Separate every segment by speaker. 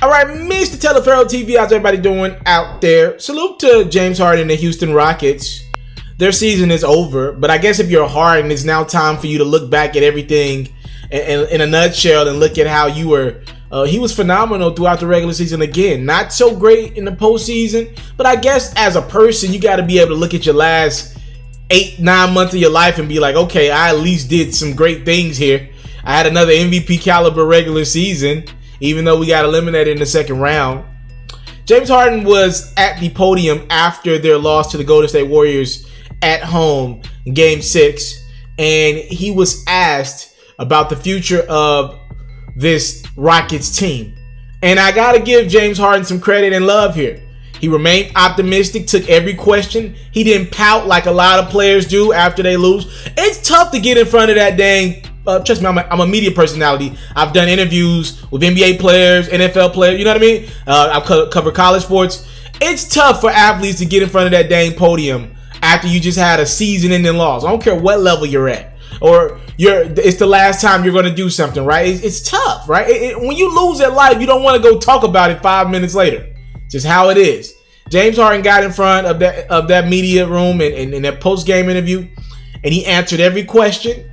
Speaker 1: All right, Mr. Taliaferro TV, how's everybody doing out there? Salute to James Harden and the Houston Rockets. Their season is over, but I guess if you're Harden, it's now time for you to look back at everything in a nutshell and look at how you were. He was phenomenal throughout the regular season again. Not so great in the postseason, but I guess as a person, you got to be able to look at your last 8-9 months of your life and be like, okay, I at least did some great things here. I had another MVP caliber regular season, even though we got eliminated in the second round. James Harden was at the podium after their loss to the Golden State Warriors at home in Game 6, and he was asked about the future of this Rockets team. And I got to give James Harden some credit and love here. He remained optimistic, took every question. He didn't pout like a lot of players do after they lose. It's tough to get in front of that dang trust me, I'm a media personality. I've done interviews with NBA players, NFL players, you know what I mean? I've covered college sports. It's tough for athletes to get in front of that dang podium after you just had a season-ending loss. I don't care what level you're at. Or it's the last time you're going to do something, right? It's tough, right? When you lose at life, you don't want to go talk about it 5 minutes later. Just how it is. James Harden got in front of that media room and in that post-game interview, and he answered every question.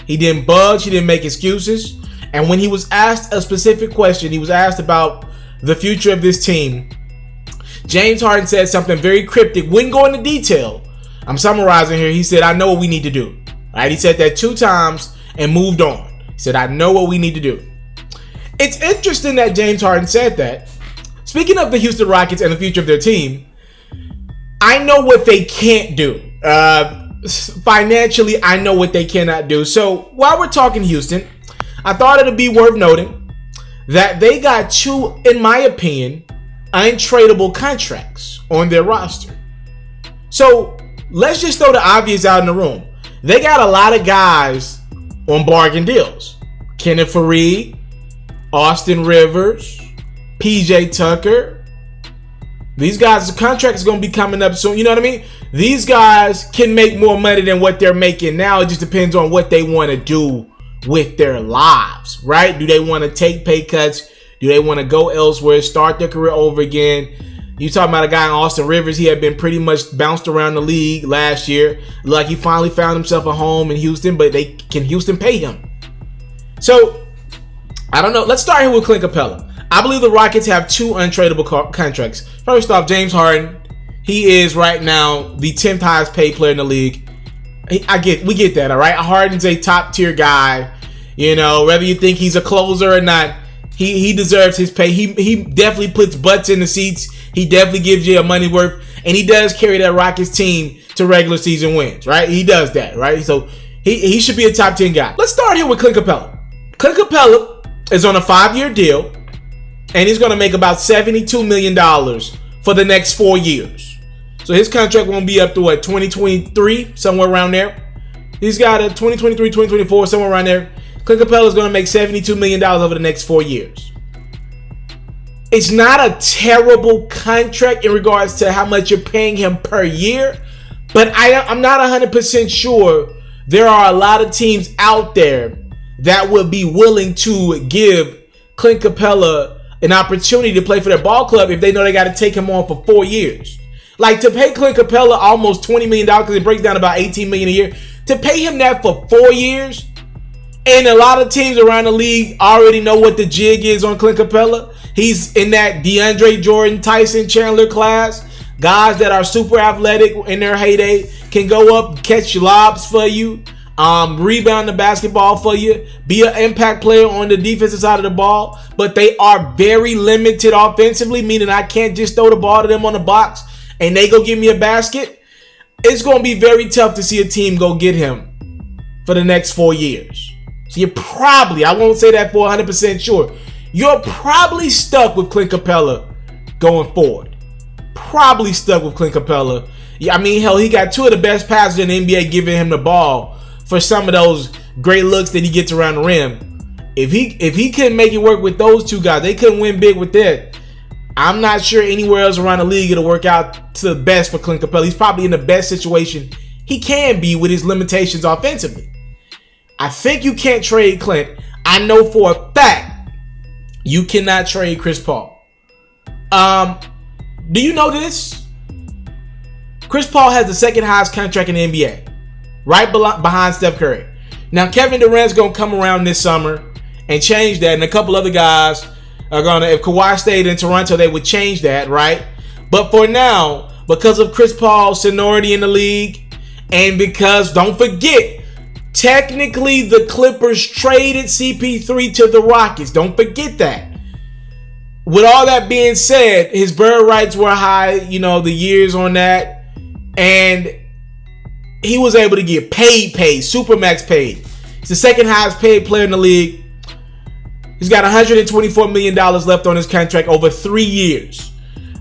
Speaker 1: He didn't budge. He didn't make excuses. And when he was asked a specific question, he was asked about the future of this team, James Harden said something very cryptic. Wouldn't go into detail. I'm summarizing here. He said, I know what we need to do. All right, he said that 2 times and moved on. He said, I know what we need to do. It's interesting that James Harden said that. Speaking of the Houston Rockets and the future of their team, I know what they can't do. Financially, I know what they cannot do. So while we're talking Houston, I thought it'd be worth noting that they got 2, in my opinion, untradeable contracts on their roster. So let's just throw the obvious out in the room. They got a lot of guys on bargain deals. Kenneth Faried, Austin Rivers, PJ Tucker. These guys' contract is going to be coming up soon. You know what I mean? These guys can make more money than what they're making now. It just depends on what they want to do with their lives, right? Do they want to take pay cuts? Do they want to go elsewhere, start their career over again? You talking about a guy in Austin Rivers. He had been pretty much bounced around the league last year. Like he finally found himself a home in Houston, but can Houston pay him? So, I don't know. Let's start here with Clint Capela. I believe the Rockets have 2 untradeable contracts. First off, James Harden. He is right now the 10th highest paid player in the league. We get that, all right? Harden's a top tier guy. You know, whether you think he's a closer or not, he deserves his pay. He definitely puts butts in the seats. He definitely gives you a money worth, and he does carry that Rockets team to regular season wins, right? He does that, right? So he should be a top 10 guy. Let's start here with Clint Capela. Clint Capela is on a 5-year deal, and he's going to make about $72 million for the next 4 years. So his contract won't be up to 2023, somewhere around there. He's got a 2023, 2024, somewhere around there. Clint Capela is going to make $72 million over the next 4 years. It's not a terrible contract in regards to how much you're paying him per year, but I'm not 100% sure there are a lot of teams out there that would be willing to give Clint Capela an opportunity to play for their ball club if they know they got to take him on for 4 years. Like, to pay Clint Capela almost $20 million, because it breaks down about $18 million a year, to pay him that for 4 years, and a lot of teams around the league already know what the jig is on Clint Capela. He's in that DeAndre Jordan, Tyson Chandler class. Guys that are super athletic in their heyday can go up, catch lobs for you, rebound the basketball for you, be an impact player on the defensive side of the ball, but they are very limited offensively, meaning I can't just throw the ball to them on the box and they go give me a basket. It's going to be very tough to see a team go get him for the next 4 years. So you're probably, I won't say that for 100% sure, you're probably stuck with Clint Capela going forward. Probably stuck with Clint Capela. Yeah, I mean, hell, he got 2 of the best passers in the NBA giving him the ball for some of those great looks that he gets around the rim. If he couldn't make it work with those 2 guys, they couldn't win big with that. I'm not sure anywhere else around the league it'll work out to the best for Clint Capela. He's probably in the best situation he can be with his limitations offensively. I think you can't trade Clint. I know for a fact You cannot trade Chris Paul. Do you know this? Chris Paul has the second highest contract in the NBA, right behind Steph Curry. Now, Kevin Durant's going to come around this summer and change that, and a couple other guys are going to, if Kawhi stayed in Toronto, they would change that, right? But for now, because of Chris Paul's seniority in the league, and because, don't forget, technically the Clippers traded CP3 to the Rockets. Don't forget that. With all that being said, his bird rights were high, the years on that. And he was able to get paid, Supermax paid. He's the second highest paid player in the league. He's got $124 million left on his contract over 3 years.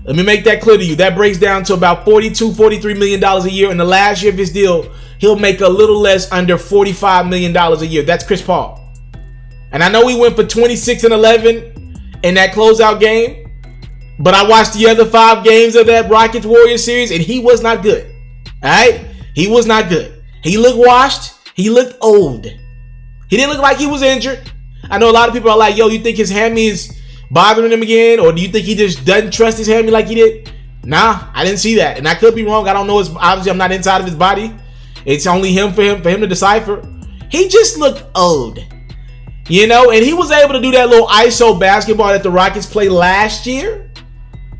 Speaker 1: Let me make that clear to you. That breaks down to about $43 million a year. In the last year of his deal, he'll make a little less, under $45 million a year. That's Chris Paul. And I know he went for 26 and 11 in that closeout game. But I watched the other 5 games of that Rockets-Warriors series, and he was not good. All right? He was not good. He looked washed. He looked old. He didn't look like he was injured. I know a lot of people are like, yo, you think his hammy is bothering him again? Or do you think he just doesn't trust his hammy like he did? Nah, I didn't see that. And I could be wrong. I don't know. Obviously, I'm not inside of his body. It's only for him to decipher. He just looked old. And he was able to do that little ISO basketball that the Rockets played last year.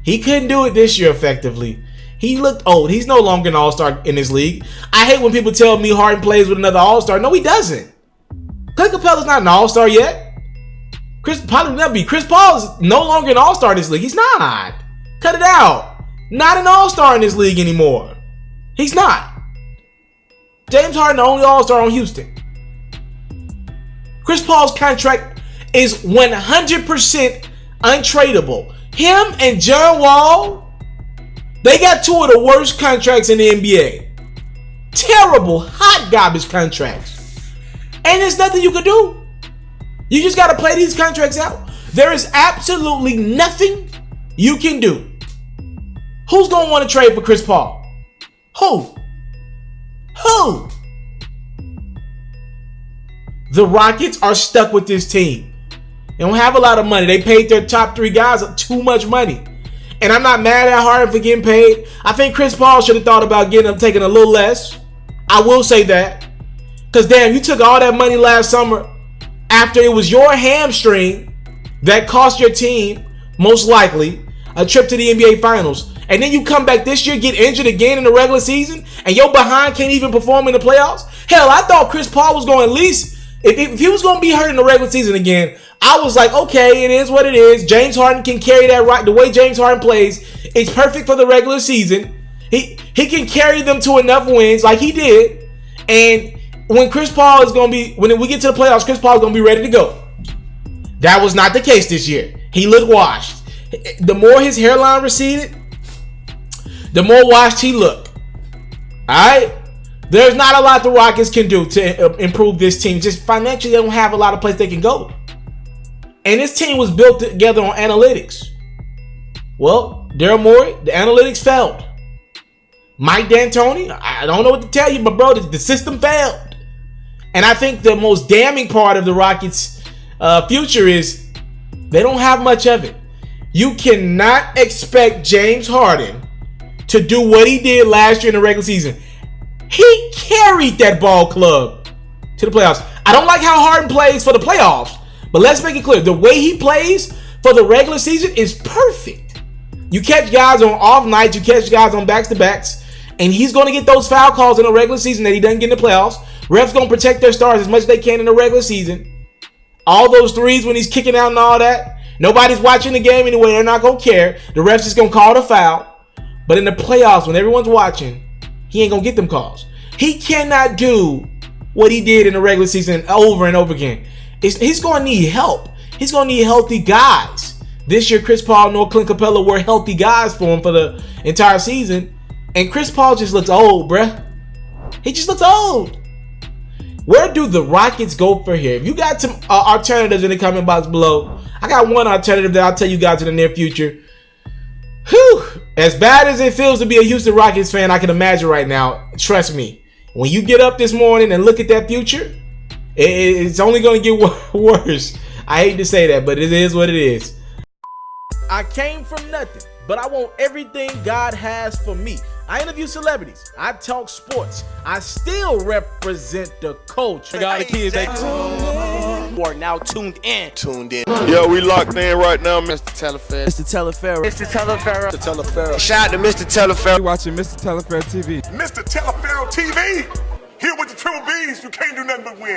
Speaker 1: He couldn't do it this year effectively. He looked old. He's no longer an all-star in this league. I hate when people tell me Harden plays with another all-star. No, he doesn't. Clint Capela's not an all-star yet. Chris Paul is no longer an all-star in this league. He's not. Cut it out. Not an all-star in this league anymore. He's not. James Harden, the only all-star on Houston. Chris Paul's contract is 100% untradeable. Him and John Wall, they got 2 of the worst contracts in the NBA. Terrible, hot garbage contracts. And there's nothing you can do. You just got to play these contracts out. There is absolutely nothing you can do. Who's going to want to trade for Chris Paul? Who? The Rockets are stuck with this team. They don't have a lot of money. They paid their top 3 guys too much money. And I'm not mad at Harden for getting paid. I think Chris Paul should have thought about taking a little less. I will say that. Because damn, you took all that money last summer after it was your hamstring that cost your team, most likely, a trip to the NBA Finals. And then you come back this year, get injured again in the regular season, and your behind can't even perform in the playoffs? Hell, I thought Chris Paul was going to at least, if he was going to be hurt in the regular season again, I was like, okay, it is what it is. James Harden can carry that right. The way James Harden plays, it's perfect for the regular season. He can carry them to enough wins like he did. And when Chris Paul is going to be, when we get to the playoffs, Chris Paul is going to be ready to go. That was not the case this year. He looked washed. The more his hairline receded, the more washed he looked. All right? There's not a lot the Rockets can do to improve this team. Just financially, they don't have a lot of places they can go. And this team was built together on analytics. Well, Daryl Morey, the analytics failed. Mike D'Antoni, I don't know what to tell you, but bro, the system failed. And I think the most damning part of the Rockets' future is they don't have much of it. You cannot expect James Harden to do what he did last year in the regular season. He carried that ball club to the playoffs. I don't like how Harden plays for the playoffs, but let's make it clear. The way he plays for the regular season is perfect. You catch guys on off nights, you catch guys on backs-to-backs, and he's going to get those foul calls in the regular season that he doesn't get in the playoffs. Refs going to protect their stars as much as they can in the regular season. All those threes when he's kicking out and all that, nobody's watching the game anyway. They're not going to care. The refs just going to call the foul. But in the playoffs, when everyone's watching, he ain't going to get them calls. He cannot do what he did in the regular season over and over again. He's going to need help. He's going to need healthy guys. This year, Chris Paul nor Clint Capela were healthy guys for him for the entire season. And Chris Paul just looks old, bruh. He just looks old. Where do the Rockets go for here? If you got some alternatives in the comment box below, I got one alternative that I'll tell you guys in the near future. Whew. As bad as it feels to be a Houston Rockets fan, I can imagine right now. Trust me. When you get up this morning and look at that future, it's only going to get worse. I hate to say that, but it is what it is. I came from nothing, but I want everything God has for me. I interview celebrities. I talk sports. I still represent the culture.
Speaker 2: All the kids, they are now tuned in.
Speaker 3: Yeah, we locked in right now, Mr.
Speaker 2: Mr.Taliaferro.
Speaker 3: Shout out to Mr. Taliaferro.
Speaker 4: You're watching Mr.Taliaferro TV.
Speaker 5: Mr. Taliaferro TV. Here with the triple B's, you can't do nothing but win.